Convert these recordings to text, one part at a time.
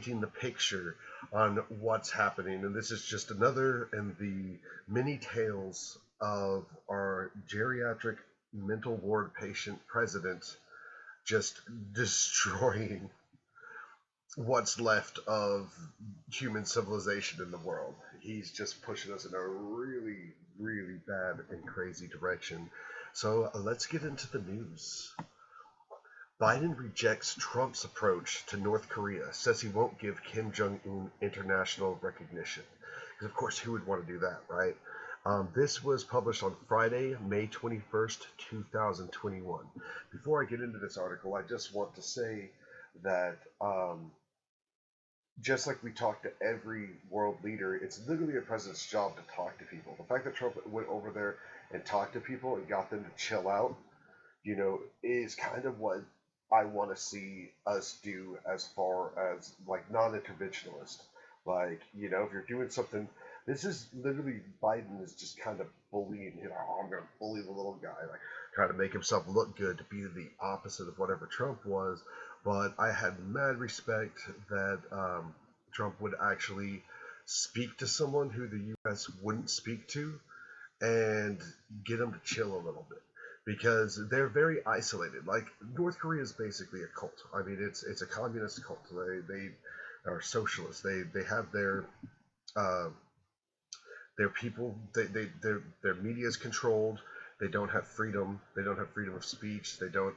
painting the picture on what's happening. And this is just another in the many tales of our geriatric mental ward patient president just destroying what's left of human civilization in the world. He's just pushing us in a really, really bad and crazy direction. So let's get into the news. Biden rejects Trump's approach to North Korea, says he won't give Kim Jong-un international recognition. Because, of course, who would want to do that, right? This was published on Friday, May 21st, 2021. Before I get into this article, I just want to say that just like we talk to every world leader, it's literally a president's job to talk to people. The fact that Trump went over there and talked to people and got them to chill out, is kind of what I want to see us do as far as like non-interventionist. Like, if you're doing something, this is literally Biden is just kind of bullying, I'm going to bully the little guy, like trying to make himself look good to be the opposite of whatever Trump was. But I had mad respect that Trump would actually speak to someone who the U.S. wouldn't speak to and get them to chill a little bit, because they're very isolated. Like, North Korea is basically a cult. I mean, it's a communist cult. They are socialists. They have their people. Their media is controlled. They don't have freedom. They don't have freedom of speech. They don't,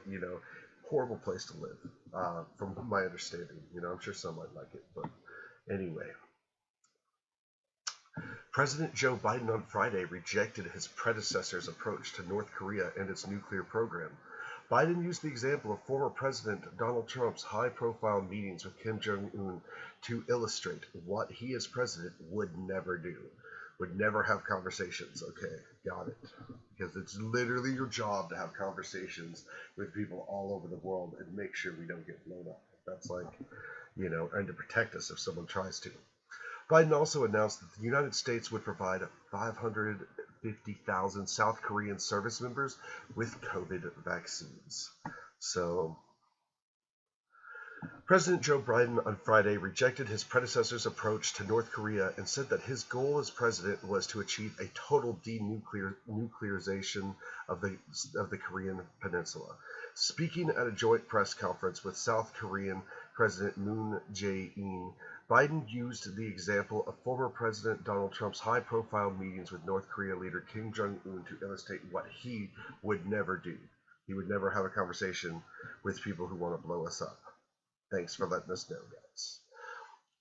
horrible place to live, from my understanding. I'm sure some might like it, but anyway. President Joe Biden on Friday rejected his predecessor's approach to North Korea and its nuclear program. Biden used the example of former President Donald Trump's high-profile meetings with Kim Jong-un to illustrate what he as president would never do. Would never have conversations. Okay, got it. Because it's literally your job to have conversations with people all over the world and make sure we don't get blown up. That's like, and to protect us if someone tries to. Biden also announced that the United States would provide 550,000 South Korean service members with COVID vaccines. So, President Joe Biden on Friday rejected his predecessor's approach to North Korea and said that his goal as president was to achieve a total denuclearization of the Korean peninsula. Speaking at a joint press conference with South Korean President Moon Jae-in, Biden used the example of former President Donald Trump's high-profile meetings with North Korea leader Kim Jong-un to illustrate what he would never do. He would never have a conversation with people who want to blow us up. Thanks for letting us know, guys.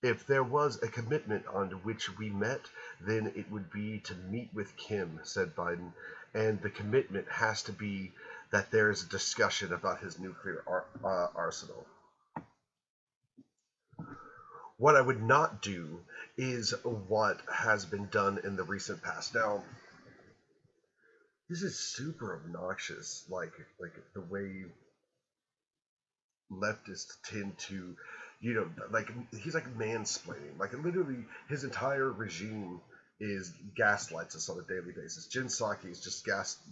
If there was a commitment on which we met, then it would be to meet with Kim, said Biden, and the commitment has to be that there is a discussion about his nuclear arsenal. What I would not do is what has been done in the recent past. Now, this is super obnoxious, like the way leftists tend to, like, he's like mansplaining. Like, literally, his entire regime is gaslights us on a daily basis. Jen Psaki is just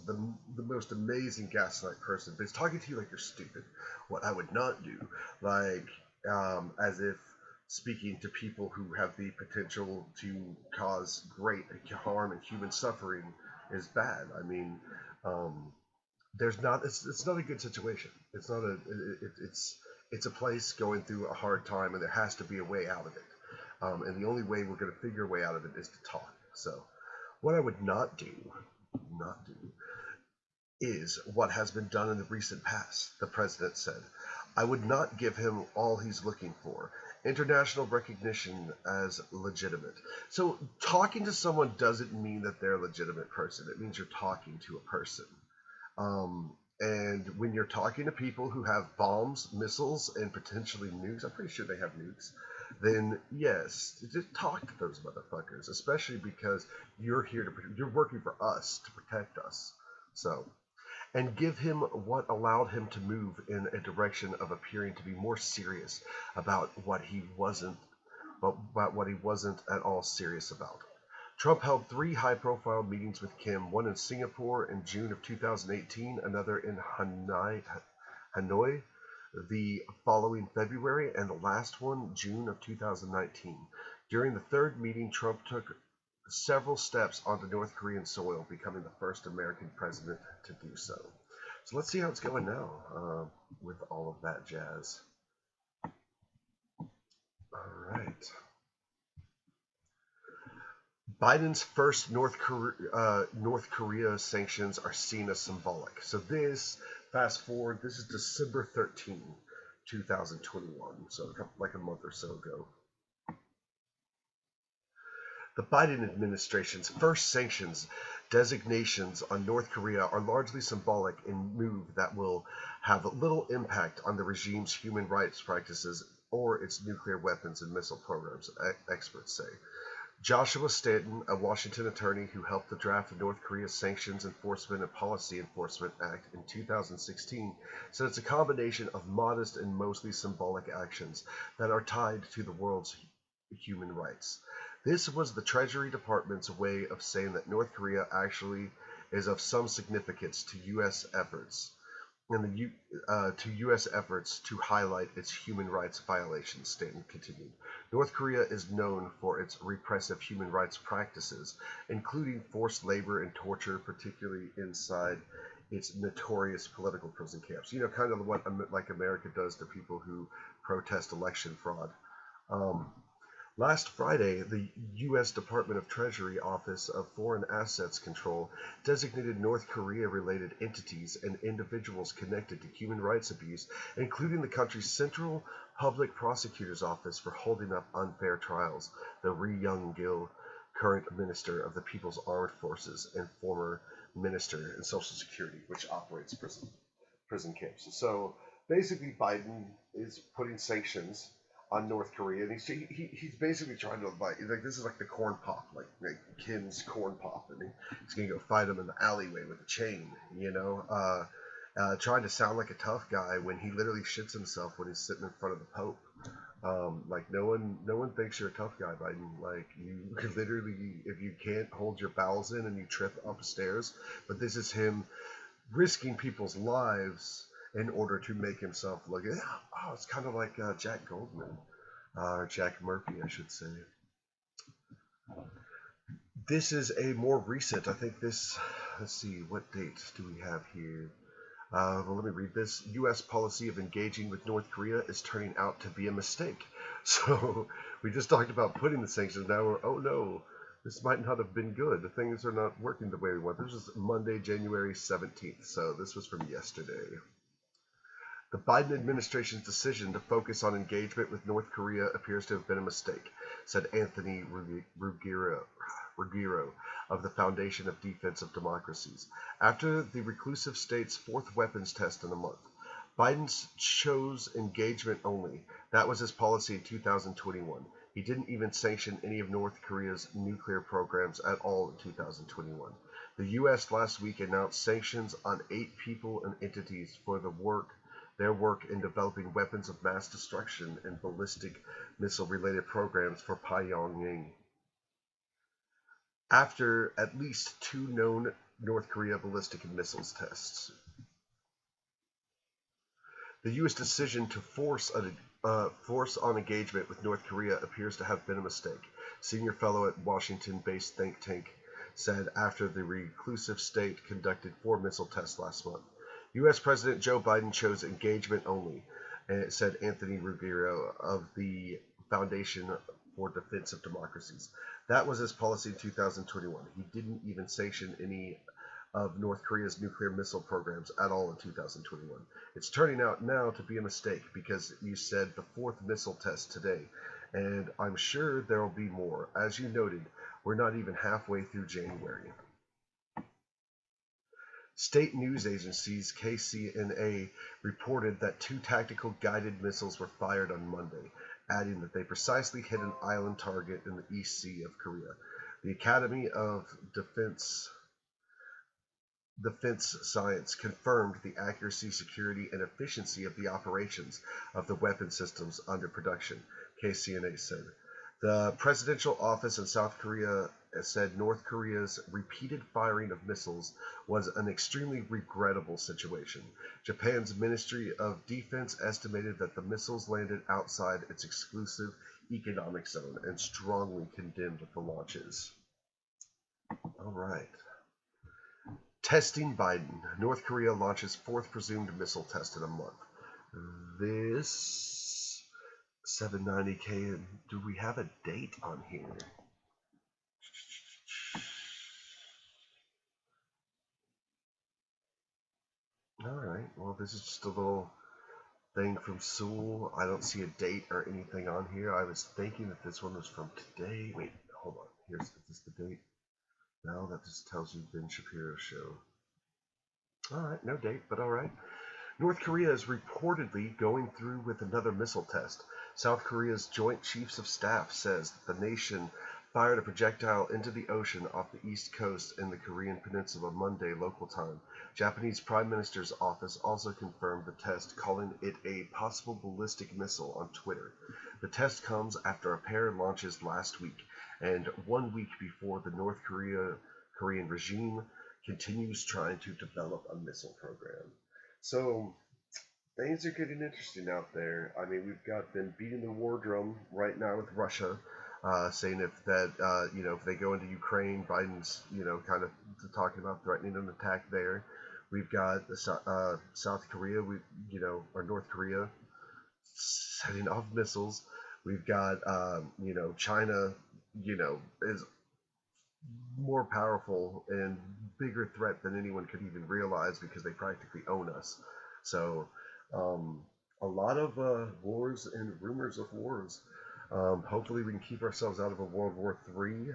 the most amazing gaslight person, but he's talking to you like you're stupid. What I would not do, like, as if speaking to people who have the potential to cause great harm and human suffering is bad. I mean, it's not a good situation. It's not it's a place going through a hard time, and there has to be a way out of it. And the only way we're going to figure a way out of it is to talk. So, what I would not do, is what has been done in the recent past, the president said. I would not give him all he's looking for. International recognition as legitimate. So talking to someone doesn't mean that they're a legitimate person. It means you're talking to a person. And when you're talking to people who have bombs, missiles, and potentially nukes, I'm pretty sure they have nukes, then yes, just talk to those motherfuckers, especially because you're working for us to protect us. So, and give him what allowed him to move in a direction of appearing to be more serious about what he wasn't at all serious about. Trump held 3 high-profile meetings with Kim, one in Singapore in June of 2018, another in Hanoi the following February, and the last one June of 2019. During the third meeting, Trump took several steps onto North Korean soil, becoming the first American president to do so. So let's see how it's going now with all of that jazz. All right. Biden's first North Korea sanctions are seen as symbolic. So this, fast forward, this is December 13, 2021, so like a month or so ago. The Biden administration's first sanctions designations on North Korea are largely symbolic in move that will have little impact on the regime's human rights practices or its nuclear weapons and missile programs, experts say. Joshua Stanton, a Washington attorney who helped to draft the North Korea Sanctions Enforcement and Policy Enforcement Act in 2016, said it's a combination of modest and mostly symbolic actions that are tied to the world's human rights. This was the Treasury Department's way of saying that North Korea actually is of some significance to U.S. efforts to highlight its human rights violations, Stanton continued. North Korea is known for its repressive human rights practices, including forced labor and torture, particularly inside its notorious political prison camps. You know, kind of what like America does to people who protest election fraud. Last Friday, the U.S. Department of Treasury Office of Foreign Assets Control designated North Korea-related entities and individuals connected to human rights abuse, including the country's Central Public Prosecutor's Office, for holding up unfair trials. The Ri Young-gil, current Minister of the People's Armed Forces and former Minister in Social Security, which operates prison camps. So basically, Biden is putting sanctions on North Korea, and he's basically trying to like this is like the corn pop, like Kim's corn pop, and he's gonna go fight him in the alleyway with a chain, trying to sound like a tough guy when he literally shits himself when he's sitting in front of the Pope. Like no one thinks you're a tough guy, Biden. Like you could literally, if you can't hold your bowels in and you trip upstairs, but this is him risking people's lives in order to make himself look. Oh, it's kind of like Jack Goldman, or Jack Murphy, I should say. This is a more recent. I think this. Let's see, what date do we have here? Well, let me read this. U.S. policy of engaging with North Korea is turning out to be a mistake. So we just talked about putting the sanctions. Now we're, oh no, this might not have been good. The things are not working the way we want. This is Monday, January 17th. So this was from yesterday. The Biden administration's decision to focus on engagement with North Korea appears to have been a mistake, said Anthony Ruggiero of the Foundation of Defense of Democracies. After the reclusive state's fourth weapons test in a month, Biden chose engagement only. That was his policy in 2021. He didn't even sanction any of North Korea's nuclear programs at all in 2021. The U.S. last week announced sanctions on 8 people and entities for their work in developing weapons of mass destruction and ballistic missile-related programs for Pyongyang. After at least 2 known North Korea ballistic missiles tests. The U.S. decision to force on engagement with North Korea appears to have been a mistake, senior fellow at Washington-based think tank said after the reclusive state conducted 4 missile tests last month. U.S. President Joe Biden chose engagement only, said Anthony Ruggiero of the Foundation for Defense of Democracies. That was his policy in 2021. He didn't even sanction any of North Korea's nuclear missile programs at all in 2021. It's turning out now to be a mistake because you said the 4th missile test today, and I'm sure there will be more. As you noted, we're not even halfway through January. State news agencies KCNA reported that 2 tactical guided missiles were fired on Monday, adding that they precisely hit an island target in the East Sea of Korea. The Academy of Defense Science confirmed the accuracy, security, and efficiency of the operations of the weapon systems under production, KCNA said. The presidential office in South Korea said North Korea's repeated firing of missiles was an extremely regrettable situation. Japan's Ministry of Defense estimated that the missiles landed outside its exclusive economic zone and strongly condemned the launches. All right. Testing Biden. North Korea launches fourth presumed missile test in a month. This 790K. Do we have a date on here? All right. Well, this is just a little thing from Seoul. I don't see a date or anything on here. I was thinking that this one was from today. Wait, hold on. Is this the date? No, that just tells you Ben Shapiro's show. All right, no date, but all right. North Korea is reportedly going through with another missile test. South Korea's Joint Chiefs of Staff says that the nation fired a projectile into the ocean off the east coast in the Korean peninsula Monday local time. Japanese Prime Minister's office also confirmed the test, calling it a possible ballistic missile on Twitter. The test comes after a pair launches last week, and 1 week before the North Korean regime continues trying to develop a missile program. So things are getting interesting out there. I mean, we've got them beating the war drum right now with Russia, saying if they go into Ukraine, Biden's kind of talking about threatening an attack there. We've got the South Korea, or North Korea, setting off missiles. We've got China, is more powerful and bigger threat than anyone could even realize because they practically own us. So a lot of wars and rumors of wars. Hopefully we can keep ourselves out of a World War III.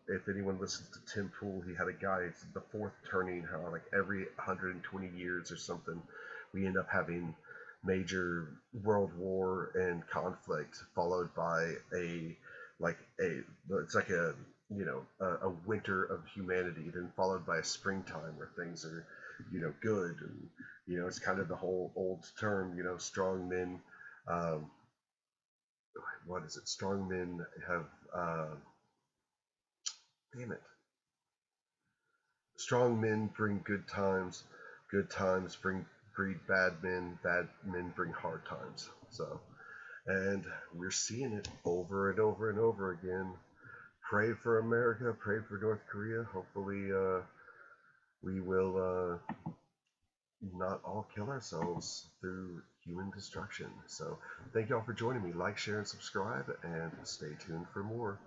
If anyone listens to Tim Pool, he had a guy, it's the fourth turning, how like every 120 years or something, we end up having major world war and conflict followed by it's like a winter of humanity, then followed by a springtime where things are, good. And, it's kind of the whole old term, strong men, what is it? Strong men have, damn it. Strong men bring good times breed bad men bring hard times. So, and we're seeing it over and over and over again. Pray for America, pray for North Korea. Hopefully, we will not all kill ourselves through human destruction. So, thank y'all for joining me. Like, share, and subscribe, and stay tuned for more.